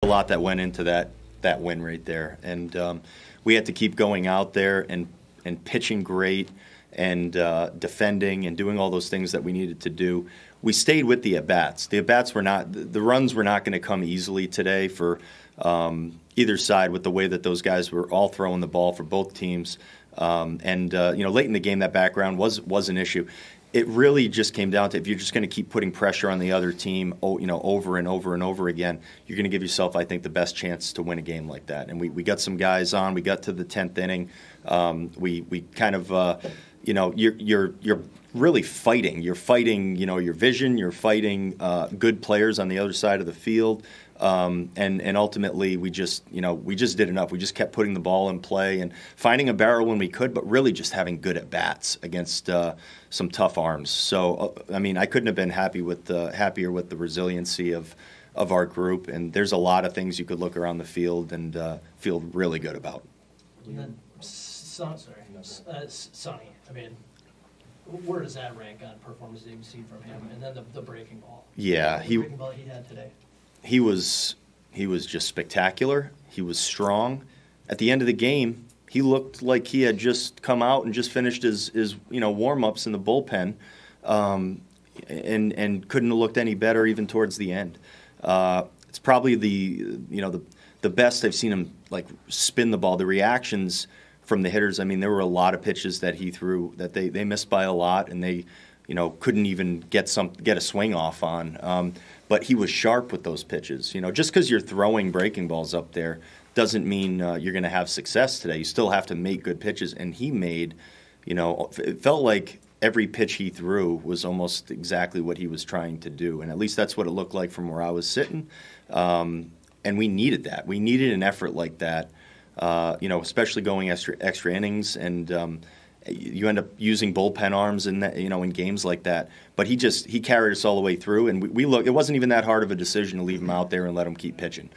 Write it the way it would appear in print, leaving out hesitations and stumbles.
A lot that went into that win right there, and we had to keep going out there and pitching great and defending and doing all those things that we needed to do. We stayed with the at-bats. The runs were not going to come easily today for either side with the way that those guys were all throwing the ball for both teams. Late in the game, that background was an issue. It really just came down to if you're just going to keep putting pressure on the other team, over and over and over again, you're going to give yourself, I think, the best chance to win a game like that. And we got some guys on. We got to the 10th inning. We kind of, you're really fighting. You're fighting, your vision. You're fighting good players on the other side of the field. And ultimately, we just did enough. We just kept putting the ball in play and finding a barrel when we could, but really just having good at bats against some tough arms. So, I couldn't have been happier with the resiliency of our group. And there's a lot of things you could look around the field and feel really good about. And then, Sonny. Where does that rank on performance that you've seen from him? And then the breaking ball. Yeah, the breaking ball he had today. He was just spectacular. He was strong. At the end of the game, he looked like he had just come out and just finished his warm-ups in the bullpen, and couldn't have looked any better even towards the end. It's probably the best I've seen him spin the ball. The reactions from the hitters. There were a lot of pitches that he threw that they missed by a lot, and they couldn't even get a swing off on. But he was sharp with those pitches. Just because you're throwing breaking balls up there doesn't mean you're going to have success today. You still have to make good pitches, and he made, it felt like every pitch he threw was almost exactly what he was trying to do, and at least that's what it looked like from where I was sitting. And we needed that. We needed an effort like that, especially going extra innings, and you end up using bullpen arms in that, in games like that. But he carried us all the way through, and we look. It wasn't even that hard of a decision to leave him out there and let him keep pitching.